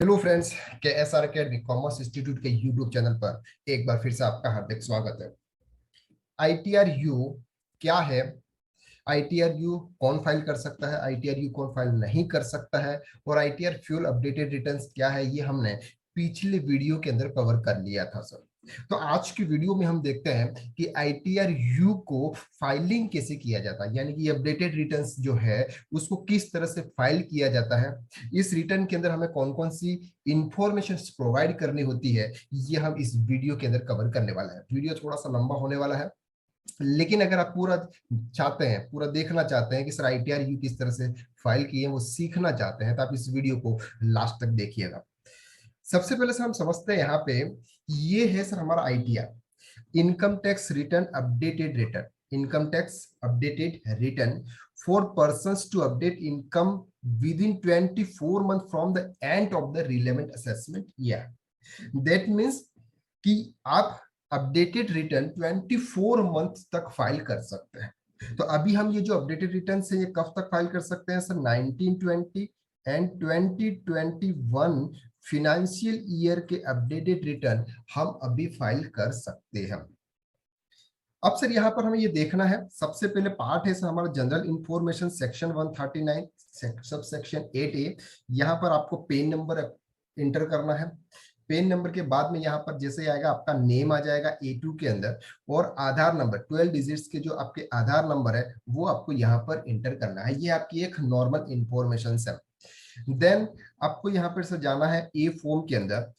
Hello friends, के S R academy commerce institute के YouTube channel पर एक बार फिर से आपका हार्दिक स्वागत है। आईटीआर-यू क्या है? आईटीआर-यू कौन फाइल कर सकता है, आईटीआर-यू कौन फाइल नहीं कर सकता है, और आईटीआर फ्यूल अपडेटेड रिटर्न्स क्या है, ये हमने पिछले वीडियो के अंदर कवर कर लिया था सर। तो आज की वीडियो में हम देखते हैं कि आईटीआर-यू को फाइलिंग कैसे किया जाता है, यानी कि अपडेटेड रिटर्न्स जो है उसको किस तरह से फाइल किया जाता है। इस रिटर्न के अंदर हमें कौन कौन सी इंफॉर्मेशन प्रोवाइड करनी होती है, ये हम इस वीडियो के अंदर कवर करने वाला है। वीडियो थोड़ा सा लंबा होने वाला है, लेकिन अगर आप पूरा चाहते हैं, पूरा देखना चाहते हैं कि सर आईटीआर यू किस तरह से फाइल किए वो सीखना चाहते हैं, तो आप इस वीडियो को लास्ट तक देखिएगा। सबसे पहले से हम समझते हैं यहाँ पे, ये है सर हमारा ITR, income tax return updated return. Income tax updated return for persons to update income within 24 month from the end of the relevant assessment year. That means कि आप अपडेटेड रिटर्न 24 मंथ तक file कर सकते हैं। तो अभी हम ये जो अपडेटेड रिटर्न है ये कब तक फाइल कर सकते हैं सर? 1920 एंड 2021 फिनेंशियल ईयर के अपडेटेड रिटर्न हम अभी फाइल कर सकते हैं। अब सर यहाँ पर हमें ये देखना है, सबसे पहले पार्ट है सर हमारा general information section 139 sub section 8A। यहाँ पर आपको पेन नंबर इंटर करना है। पेन नंबर के बाद में यहाँ पर जैसे आएगा आपका नेम आ जाएगा A2 के अंदर, और आधार नंबर 12 डिजिट्स के जो आपके आधार नंबर है वो आपको यहाँ पर इंटर करना है। ये आपकी एक नॉर्मल इंफॉर्मेशन है। देन आपको यहाँ पर सर जाना है ए फॉर्म के अंदर,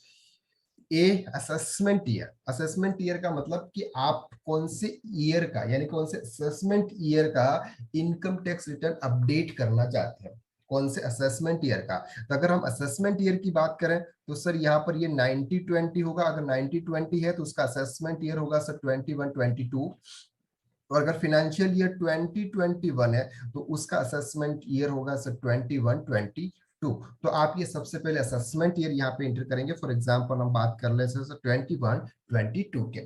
ए असेसमेंट ईयर। असेसमेंट ईयर का मतलब कि आप कौन से ईयर का, यानी कौन से असेसमेंट ईयर का इनकम टैक्स रिटर्न अपडेट करना चाहते हैं, कौन से असेसमेंट ईयर का। तो अगर हम असेसमेंट ईयर की बात करें तो सर यहाँ पर ये 9020 होगा। अगर 9020 है तो उसका असेसमेंट ईयर होगा सर 2122। और अगर फिनेंशियल ईयर 2021 है तो उसका असेसमेंट ईयर होगा सर 2122। तो आप ये सबसे पहले असेसमेंट ईयर यहाँ पे इंटर करेंगे। फॉर एग्जांपल हम बात कर ले सर 2122 के।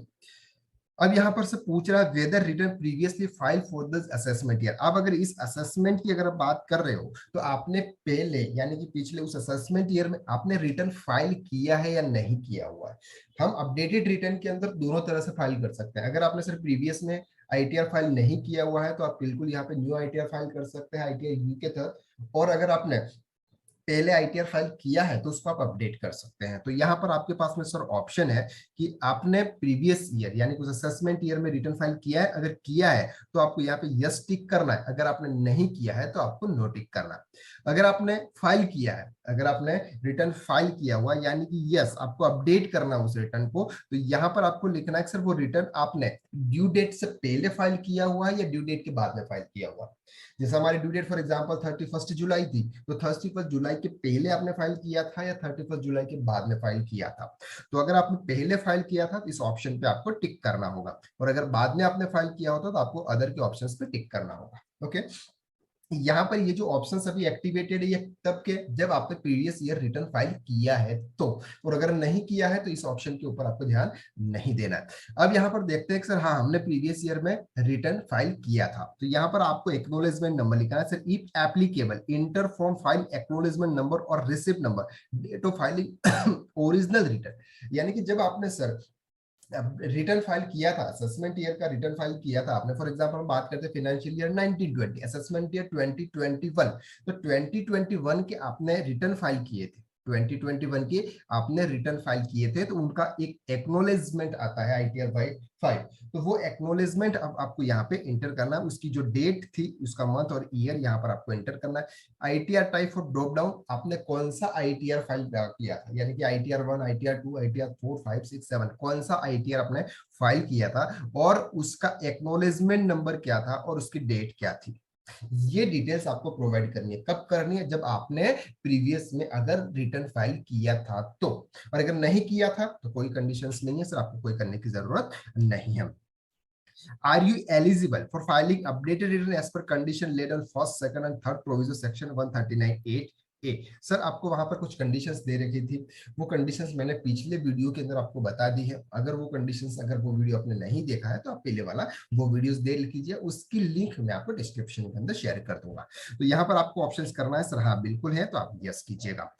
अब यहाँ पर से पूछ रहा है whether return previously filed for the assessment year. अब अगर इस असेसमेंट की अगर आप बात कर रहे हो तो आपने पहले यानी कि पिछले उस असेसमेंट ईयर में आपने रिटर्न फाइल किया है या नहीं किया हुआ है। हम अपडेटेड रिटर्न के अंदर दोनों तरह से फाइल कर सकते हैं। अगर आपने सर प्रीवियस में आईटीआर फाइल नहीं किया हुआ है तो आप बिल्कुल यहाँ पे न्यू आईटीआर फाइल कर सकते हैं आईटीआर यू के तहत। और अगर आपने पहले आईटीआर फाइल किया है तो उसको आप अपडेट कर सकते हैं। तो यहाँ पर आपके पास में सर ऑप्शन है कि आपने प्रीवियस ईयर यानी कुछ असेसमेंट ईयर में रिटर्न फाइल किया है। अगर किया है तो आपको यहाँ पे यस टिक करना है, अगर आपने नहीं किया है तो आपको नो टिक करना है। अगर आपने फाइल किया है, अगर आपने रिटर्न फाइल किया हुआ यानी कि यस आपको अपडेट करना है उस रिटर्न को, तो यहाँ पर आपको लिखना है सर वो रिटर्न आपने ड्यू डेट से पहले फाइल किया हुआ है या ड्यू डेट के बाद में फाइल किया हुआ है। जैसे हमारी ड्यू डेट फॉर एग्जांपल 31 जुलाई थी, तो 31 जुलाई के पहले आपने फाइल किया था या 31 जुलाई के बाद में फाइल किया था। तो अगर आपने पहले फाइल किया था तो इस ऑप्शन पे आपको टिक करना होगा, और अगर बाद में आपने फाइल किया होता तो आपको अदर के ऑप्शंस पे टिक करना होगा। ओके, यहाँ पर ये जो ऑप्शंस अभी एक्टिवेटेड है ये तब के जब आपने प्रीवियस ईयर रिटर्न फाइल किया है तो, और अगर नहीं किया है तो इस ऑप्शन के ऊपर आपको ध्यान नहीं देना है। अब यहाँ पर देखते हैं कि सर हाँ हमने प्रीवियस ईयर में रिटर्न फाइल किया था, तो यहाँ पर आपको एक्नोलेजमेंट नंबर लिखना है sir. If applicable enter from file acknowledgement number और receipt number, date of filing original return. यानी कि जब आपने सर रिटर्न फाइल किया था, असेसमेंट ईयर का रिटर्न फाइल किया था आपने, फॉर एग्जांपल हम बात करते हैं फाइनेंशियल ईयर 1920, असेसमेंट ईयर 2021, तो 2021 के आपने रिटर्न फाइल किए थे, 2021 के आपने रिटर्न फाइल किए थे, तो उनका एक एक्नोलेजमेंट आता है आईटीआर फाइल। तो वो एक्नोलेजमेंट अब आपको यहाँ पे इंटर करना है, उसकी जो डेट थी उसका मंथ और ईयर यहाँ पर आपको इंटर करना है। आईटीआर टाइप और ड्रॉप डाउन, आपने कौन सा आईटीआर फाइल किया था, यानी कि आईटीआर 1, आईटीआर 2, आईटीआर 4, 5, 6, 7, कौन सा आईटीआर आपने फाइल किया था और उसका एक्नोलेजमेंट नंबर क्या था और उसकी डेट क्या थी। ये डिटेल्स आपको प्रोवाइड करनी है। कब करनी है? जब आपने प्रीवियस में अगर रिटर्न फाइल किया था तो, और अगर नहीं किया था तो कोई कंडीशंस नहीं है सर, आपको कोई करने की जरूरत नहीं है। Are you eligible for filing updated return as per condition laid on first, second and third provision section 139(8)(a)? Sir आपको वहां पर कुछ कंडीशंस दे रखी थी, वो कंडीशंस मैंने पिछले वीडियो के अंदर आपको बता दी है। अगर वो कंडीशंस, अगर वो वीडियो आपने नहीं देखा है तो आप पहले वाला वो वीडियोस देख लीजिए, उसकी लिंक मैं आपको डिस्क्रिप्शन के अंदर शेयर कर दूंगा। तो यहाँ पर आपको ऑप्शंस करना है सर हाँ बिल्कुल है, तो आप यस कीजिएगा।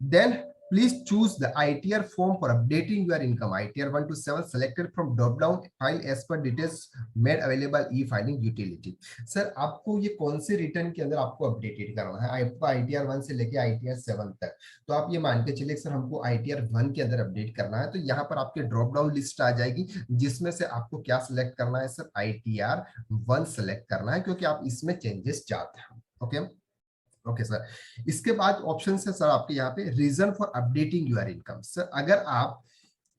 Then Please choose the ITR form for updating your income. ITR 1 to 7 selected from drop down file as per details made available e-filing utility. Sir आपको ये कौन से रिटर्न के अंदर आपको अपडेटेड करना है? आपको ITR 1 से लेके ITR 7 तक, तो आप ये मान के चलिए सर हमको ITR 1 के अंदर अपडेट करना है, तो यहाँ पर आपके ड्रॉप डाउन लिस्ट आ जाएगी जिसमें से आपको क्या सिलेक्ट करना है सर? ITR 1 सेलेक्ट करना है क्योंकि आप इसमें चेंजेस चाहते हैं। ओके ओके सर, इसके बाद ऑप्शन है सर आपके यहाँ पे reason for updating your income. Sir अगर आप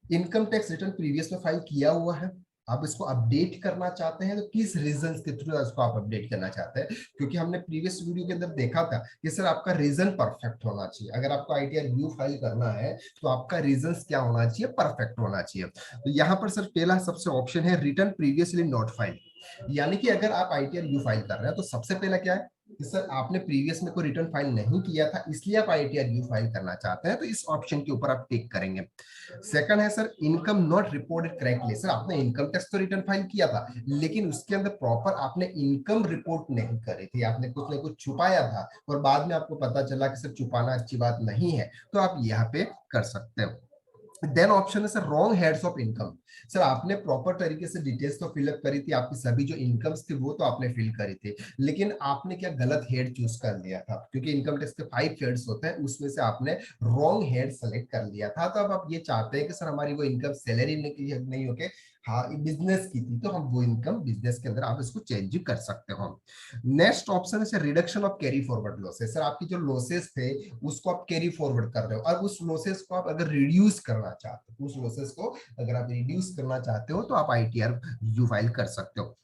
इनकम टैक्स रिटर्न प्रीवियस में फाइल किया हुआ है, आप इसको अपडेट करना चाहते हैं, तो किस रीजन के थ्रू इसको आप अपडेट करना चाहते हैं? क्योंकि हमने प्रीवियस वीडियो के अंदर देखा था कि सर आपका रीजन परफेक्ट होना चाहिए। अगर आपको ITR व्यू फाइल करना है तो आपका रीजन क्या होना चाहिए? परफेक्ट होना चाहिए। तो यहाँ पर सर पहला सबसे ऑप्शन है रिटर्न प्रीवियसली नॉट फाइल, यानी कि अगर आप ITR व्यू फाइल कर रहे हैं तो सबसे पहला क्या है कि सर आपने प्रीवियस में कोई रिटर्न फाइल नहीं किया था, इसलिए आप ITR व्यू फाइल करना चाहते हैं, तो इस ऑप्शन के ऊपर आप टिक करेंगे। सेकंड है sir income not reported correctly. Sir आपने इनकम टैक्स तो रिटर्न फाइल किया था, लेकिन उसके अंदर प्रॉपर आपने इनकम रिपोर्ट नहीं करी थी, आपने कुछ ना कुछ छुपाया था और बाद में आपको पता चला कि सर छुपाना अच्छी बात नहीं है, तो आप यहाँ पे कर सकते हो। देन ऑप्शन है sir wrong heads of income. Sir आपने प्रॉपर तरीके से डिटेल्स तो फिलअप करी थी, आपकी सभी जो इनकम्स थी वो तो आपने फिल करी थी, लेकिन आपने क्या गलत हेड चूज कर लिया था, क्योंकि इनकम टैक्स के 5 हेड्स होते हैं, उसमें से आपने रॉन्ग हेड सेलेक्ट कर लिया था। तो अब आप ये चाहते हैं कि सर हमारी वो इनकम सैलरी नहीं होके हाँ बिजनेस की थी, तो हम वो इनकम बिजनेस के अंदर आप इसको चेंज कर सकते हो। नेक्स्ट ऑप्शन है reduction of carry forward losses. Sir आपकी जो लॉसेस थे उसको आप कैरी फॉरवर्ड कर रहे हो, और उस लॉसेस को आप अगर रिड्यूस करना चाहते हो, उस लॉसेस को अगर आप रिड्यूस करना चाहते हो तो आप ITR यू फाइल कर सकते हो।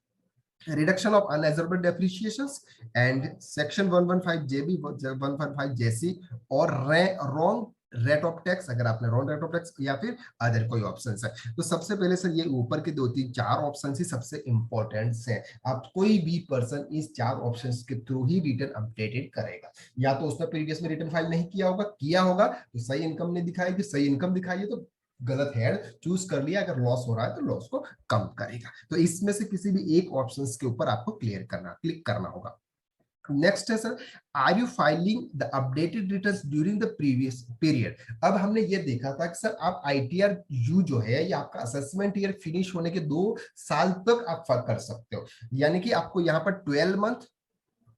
Reduction of unabsorbed depreciations and section 115 जेबी 115 जैसी और रॉन्ग रेट ऑफ टैक्स, अगर आपने रॉन्ग रेट ऑफ टैक्स या फिर अदर कोई ऑप्शन है। तो सबसे पहले सर ये ऊपर के 2 3 4 ऑप्शन ही सबसे इंपॉर्टेंट है। आप कोई भी पर्सन इस 4 ऑप्शन के थ्रू ही रिटर्न अपडेटेड करेगा, या तो उसने प्रीवियस में रिटर्न फाइल नहीं किया होगा तो सही इनकम नहीं दिखाएगी, सही इनकम दिखाइए तो गलत हेड चूज कर लिया, अगर लॉस हो रहा है तो लॉस को कम करेगा। तो इसमें से किसी भी एक ऑप्शंस के ऊपर आपको क्लिक करना होगा। नेक्स्ट है sir are you filing the updated returns during the previous period. अब हमने ये देखा था कि सर आप ITR यू जो है ये आपका असेसमेंट ईयर फिनिश होने के 2 साल तक आप कर सकते हो, यानी कि आपको यहाँ पर 12 मंथ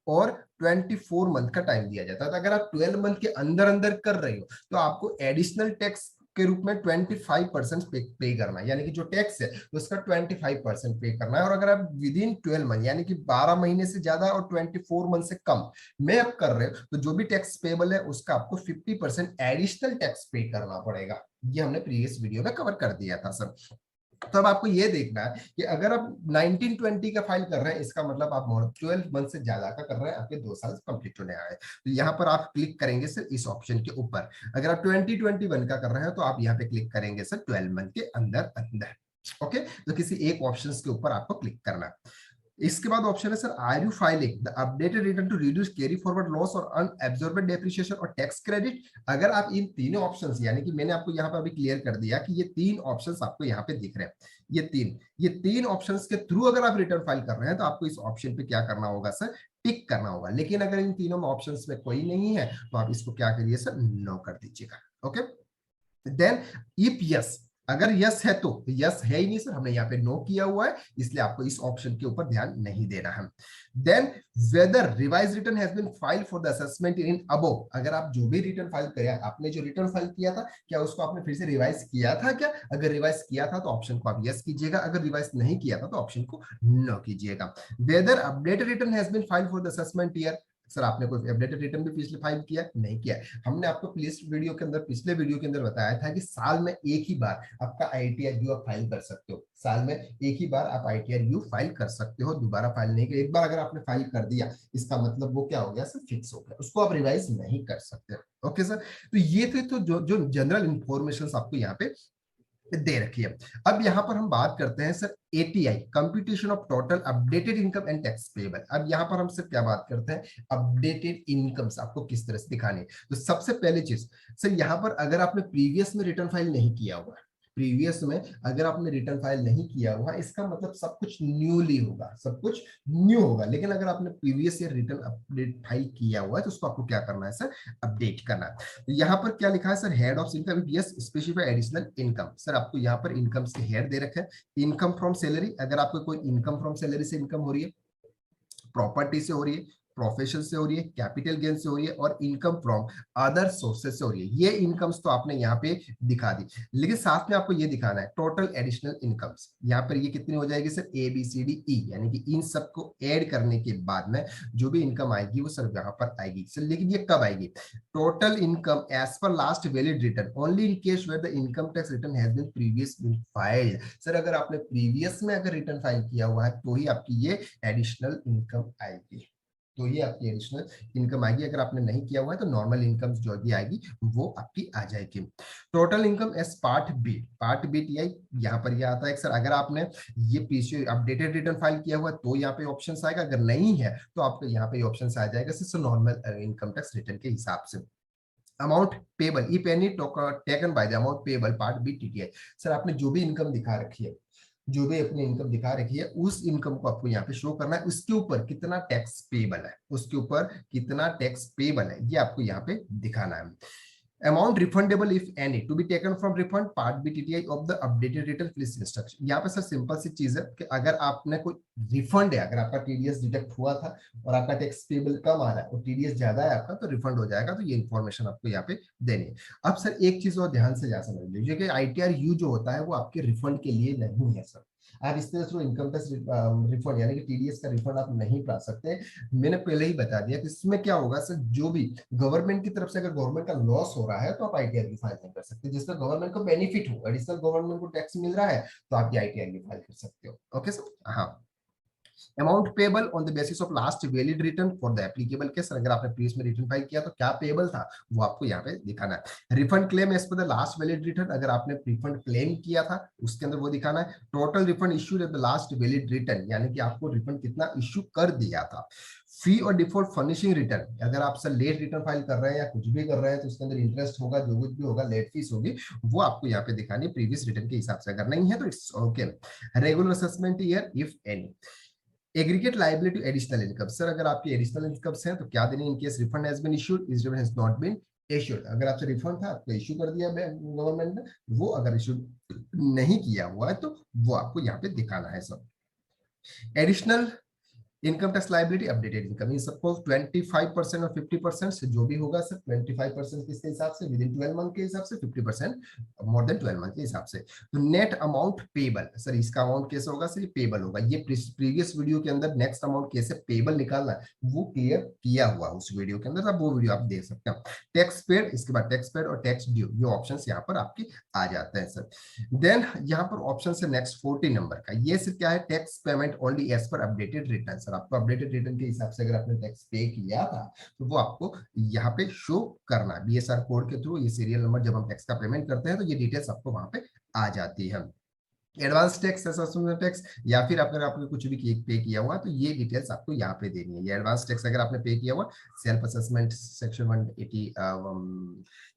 और 24 मंथ का टाइम दिया जाता है। तो अगर आप 12 मंथ के अंदर अंदर कर रहे हो तो आपको एडिशनल टैक्स के रूप में 25% पे करना है, यानी कि जो टैक्स है उसका 25% पे करना है। और अगर आप विद इन 12 मंथ यानी कि 12 महीने से ज्यादा और 24 मंथ से कम में आप कर रहे हो तो जो भी टैक्स पेबल है उसका आपको 50% एडिशनल टैक्स पे करना पड़ेगा। ये हमने प्रीवियस वीडियो में कवर कर दिया था सर। तो अब आपको ये देखना है कि अगर आप 1920 का फाइल कर रहे हैं, इसका मतलब आप 12 मंथ से ज्यादा का कर रहे हैं, आपके 2 साल कंप्लीट होने आए। तो यहाँ पर आप क्लिक करेंगे सर इस ऑप्शन के ऊपर। अगर आप 2021 का कर रहे हैं तो आप यहाँ पे क्लिक करेंगे सर 12 मंथ के अंदर अंदर। ओके, तो किसी एक ऑप्शन के ऊपर आपको क्लिक करना है। इसके बाद ऑप्शन है sir are you filing the updated return to reduce carry forward loss और अनएब्जॉर्ब्ड डेप्रिसिएशन और टैक्स क्रेडिट। अगर आप इन तीनों ऑप्शंस, यानी कि मैंने आपको यहाँ पर अभी क्लियर कर दिया कि ये 3 ऑप्शंस आपको यहाँ पे दिख रहे हैं, ये तीन ऑप्शंस के थ्रू अगर आप रिटर्न फाइल कर रहे हैं तो आपको इस ऑप्शन पे क्या करना होगा सर? टिक करना होगा। लेकिन अगर इन तीनों ऑप्शंस में कोई नहीं है तो आप इसको क्या करिए सर? नो कर दीजिएगा। ओके, देन इफ यस, अगर यस है तो यस है ही नहीं सर, हमने यहाँ पे नो किया हुआ है, इसलिए आपको इस ऑप्शन के ऊपर ध्यान नहीं देना है। Then whether revise return has been filed for the assessment in above. अगर आप जो भी रिटर्न फाइल करें, आपने जो रिटर्न फाइल किया था क्या उसको आपने फिर से रिवाइज किया था क्या? अगर रिवाइज किया था तो ऑप्शन को आप यस कीजिएगा, अगर रिवाइज नहीं किया था तो ऑप्शन को नो कीजिएगा। Whether updated return has been filed for the assessment year. Sir आपने कोई अपडेटेड रिटर्न भी पिछले फाइल किया? नहीं किया। हमने आपको पिछले वीडियो के अंदर बताया था कि साल में एक ही बार आपका ITR यू आप फाइल कर सकते हो, साल में एक ही बार आप ITR यू फाइल कर सकते हो, दोबारा फाइल नहीं कर। एक बार अगर आपने फाइल कर दिया इसका मतलब वो क्या हो गया सर? फिक्स हो गया, उसको आप रिवाइज नहीं कर सकते। ओके सर, तो ये थे तो जो जनरल इंफॉर्मेशन आपको यहाँ पे दे रखी है। अब यहां पर हम बात करते हैं sir ATI computation of total updated income and tax payable. अब यहां पर हम सर क्या बात करते हैं? अपडेटेड इनकम्स आपको किस तरह से दिखानी है। तो सबसे पहली चीज सर, यहां पर अगर आपने प्रीवियस में रिटर्न फाइल नहीं किया हुआ है, प्रीवियस में अगर आपने रिटर्न फाइल नहीं किया हुआ, इसका मतलब सब कुछ न्यूली होगा, सब कुछ न्यू होगा। लेकिन अगर आपने previous year return update file किया हुआ है तो उसको आपको क्या करना है सर, अपडेट करना है। तो यहाँ पर क्या लिखा है sir, head of income, yes specify additional income. Sir आपको यहाँ पर इनकम के हेड दे रखे हैं, इनकम फ्रॉम सैलरी, अगर आपको कोई इनकम फ्रॉम सैलरी से इनकम हो रही है, प्रॉपर्टी से हो रही है, प्रोफेशन से हो रही है, कैपिटल गेन से हो रही है, और इनकम फ्रॉम अदर सोर्सेज से हो रही है, ये इनकम्स तो आपने यहाँ पे दिखा दी। लेकिन साथ में आपको ये दिखाना है टोटल एडिशनल इनकम्स, यहाँ पर ये कितनी हो जाएगी sir, A B C D E, यानी कि इन सबको ऐड करने के बाद में जो भी इनकम आएगी वो सर यहाँ पर आएगी सर। लेकिन ये कब आएगी, total income as per last valid return only in case where the income tax return has been previous been filed. Sir अगर आपने प्रीवियस में अगर रिटर्न फाइल किया हुआ है तो ही आपकी ये एडिशनल इनकम आएगी, तो ये आपकी एडिशनल इनकम आएगी। अगर आपने नहीं किया हुआ है तो नॉर्मल इनकम जो भी आएगी वो आपकी आ जाएगी। Total income as part B, part B T I, यहाँ पर ये आता है सर अगर आपने ये पीछे अपडेटेड रिटर्न फाइल किया हुआ है तो यहाँ पे ऑप्शन आएगा, अगर नहीं है तो आपको यहाँ पे ऑप्शन आ जाएगा सिर्फ नॉर्मल इनकम टैक्स रिटर्न के हिसाब से। Amount payable if any taken by the amount payable part B TTI. Sir आपने जो भी इनकम दिखा रखी है, जो भी अपनी इनकम दिखा रखी है, उस इनकम को आपको यहाँ पे शो करना है, उसके ऊपर कितना टैक्स पेबल है, उसके ऊपर कितना टैक्स पेबल है ये आपको यहाँ पे दिखाना है। Amount refundable if any to be taken from refund part B TTI of the updated return please instruction. यहाँ पे सर सिंपल सी चीज है कि अगर आपने कोई रिफंड है, अगर आपका टीडीएस डिडक्ट हुआ था और आपका टैक्स पेबल कम आ रहा है और टीडीएस ज्यादा है आपका, तो रिफंड हो जाएगा, तो ये इन्फॉर्मेशन आपको यहाँ पे देनी है। अब सर एक चीज और ध्यान से जा समझ लीजिए कि आईटीआर यू जो होता है वो आपके रिफंड के लिए नहीं है सर। आप इस तरह से इनकम टैक्स रिफंड यानी कि टीडीएस का रिफंड आप नहीं पा सकते। मैंने पहले ही बता दिया कि इसमें क्या होगा सर, जो भी गवर्नमेंट की तरफ से अगर गवर्नमेंट का लॉस हो रहा है तो आप आईटीआर की फाइल नहीं कर सकते, जिसमें गवर्नमेंट को बेनिफिट हो, एडिशनल गवर्नमेंट को टैक्स मिल रहा है तो आप ये आईटीआर की फाइल कर सकते हो। ओके सर, हाँ। Amount payable on the basis of last valid return for the applicable case, अगर आपने प्रीवियस में रिटर्न फाइल किया तो क्या पेबल था वो आपको यहाँ पे दिखाना है। Refund claim as per the last valid return, अगर आपने रिफंड क्लेम किया था उसके अंदर वो दिखाना है। Total refund issued at the last valid return, यानी कि आपको रिफंड कितना इश्यू कर दिया था। फी और डिफॉल्ट फर्निशिंग रिटर्न, अगर आप सर लेट रिटर्न फाइल कर रहे हैं या कुछ भी कर रहे हैं तो उसके अंदर इंटरेस्ट होगा, जो कुछ भी होगा लेट फीस होगी, वो आपको यहाँ पे दिखानी है प्रीवियस रिटर्न के हिसाब से, अगर नहीं है तो it's okay. Regular assessment year if any. Aggregate liability additional income, sir अगर आपकी एडिशनल इनकम्स हैं तो क्या देनी, in case refund has been issued, is has not been issued, अगर आपसे रिफंड था आपको इश्यू कर दिया गवर्नमेंट ने, वो अगर इश्यू नहीं किया हुआ है तो वो आपको यहाँ पे दिखाना है सब। Additional income tax liability updated income, इन सबको 25% और 50% से जो भी होगा सर, 25% किसके हिसाब से, विद इन 12 मंथ के हिसाब से, 50% मोर देन 12 मंथ के हिसाब से। तो नेट अमाउंट पेबल, सर इसका अमाउंट कैसे होगा सर, ये पेबल होगा। ये प्रीवियस वीडियो के अंदर नेक्स्ट अमाउंट कैसे पेबल निकालना है वो क्लियर किया हुआ उस वीडियो के अंदर, अब वो वीडियो आप देख सकते हैं। टैक्स पेड, इसके बाद टैक्स पेड और टैक्स ड्यू, ये ऑप्शन यहाँ पर आपके आ जाते हैं सर। देन यहाँ पर ऑप्शन से नेक्स्ट 40 नंबर का, ये सिर्फ क्या है, tax payment only as per updated return. Sir आपको अपडेटेड रिटर्न के हिसाब से अगर आपने टैक्स पे किया था तो वो आपको यहाँ पे शो करना है बीएसआर कोड के थ्रू, ये सीरियल नंबर जब हम टैक्स का पेमेंट करते हैं तो ये डिटेल्स आपको वहां पे आ जाती है। एडवांस टैक्स, असेसमेंट टैक्स, या फिर अगर आपने कुछ भी पे किया हुआ तो ये डिटेल्स आपको यहाँ पे देनी है। ये एडवांस टैक्स अगर आपने पे किया हुआ सेल्फ असेसमेंट सेक्शन 180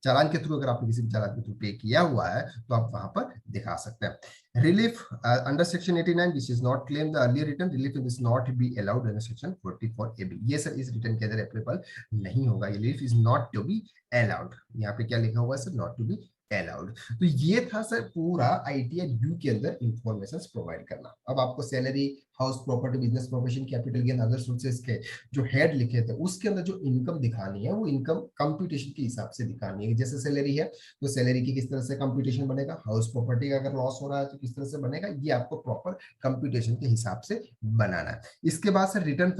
चालान के थ्रू, अगर आपने किसी भी चालान के थ्रू पे किया हुआ है तो आप वहां पर दिखा सकते हैं। Relief under section 89 which is not claim the earlier return, relief is not be allowed under section 44 AB, ये सर इस रिटर्न के अंदर एप्लीकेबल नहीं होगा, ये relief is not to be allowed. यहाँ पे क्या लिखा हुआ है sir, not to be allowed. तो ये था सर पूरा आईटीआर यू के अंदर इंफॉर्मेशन प्रोवाइड करना। अब आपको salary, house property, business profession, capital gain, other sources के जो हेड लिखे थे उसके अंदर जो इनकम दिखानी है वो इनकम कंप्यूटेशन के हिसाब से दिखानी है। जैसे सैलरी है तो सैलरी की किस तरह से कंप्यूटेशन बनेगा, हाउस प्रॉपर्टी का अगर लॉस हो रहा है तो किस तरह से बनेगा, ये आपको प्रॉपर कंप्यूटेशन के हिसाब से बनाना है। इसके बाद सर रिटर्न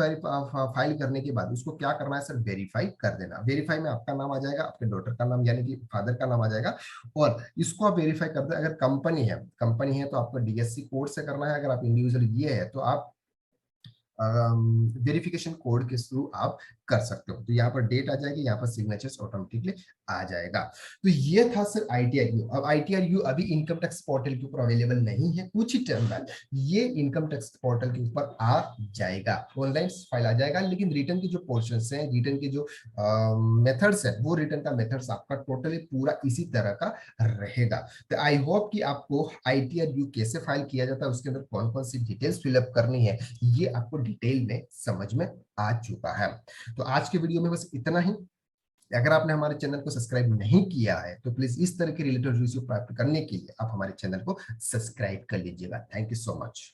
फाइल करने के बाद उसको क्या करना है सर, वेरीफाई कर देना। वेरीफाई में आपका नाम आ जाएगा, आपके डॉटर का नाम यानी कि फादर का नाम आ जाएगा, और इसको आप वेरीफाई करते हैं। अगर कंपनी है तो आपको डीएससी कोड से करना है, अगर आप इंडिविजुअल ये है तो आप वेरिफिकेशन कोड के थ्रू आप कर सकते हो। तो यहाँ पर डेट आ जाएगी, यहाँ पर सिग्नेचर्स ऑटोमेटिकली आ जाएगा। तो ये था सर ITRU। अब ITRU अभी इनकम टैक्स पोर्टल के ऊपर अवेलेबल नहीं है, कुछ ही टाइम बाद ये इनकम टैक्स पोर्टल के ऊपर आ जाएगा, ऑनलाइन फाइल आ जाएगा। लेकिन रिटर्न के जो पोर्शन है, रिटर्न के जो मेथड्स है, वो रिटर्न का मेथड्स आपका टोटली पूरा इसी तरह का रहेगा। तो आई होप कि आपको ITRU कैसे फाइल किया जाता है, उसके अंदर कौन कौन सी डिटेल्स फिलअप करनी है, ये आपको डिटेल में समझ में आ चुका है। तो आज के वीडियो में बस इतना ही। अगर आपने हमारे चैनल को सब्सक्राइब नहीं किया है तो प्लीज इस तरह के रिलेटेड वीडियो प्राप्त करने के लिए आप हमारे चैनल को सब्सक्राइब कर लीजिएगा। Thank you so much.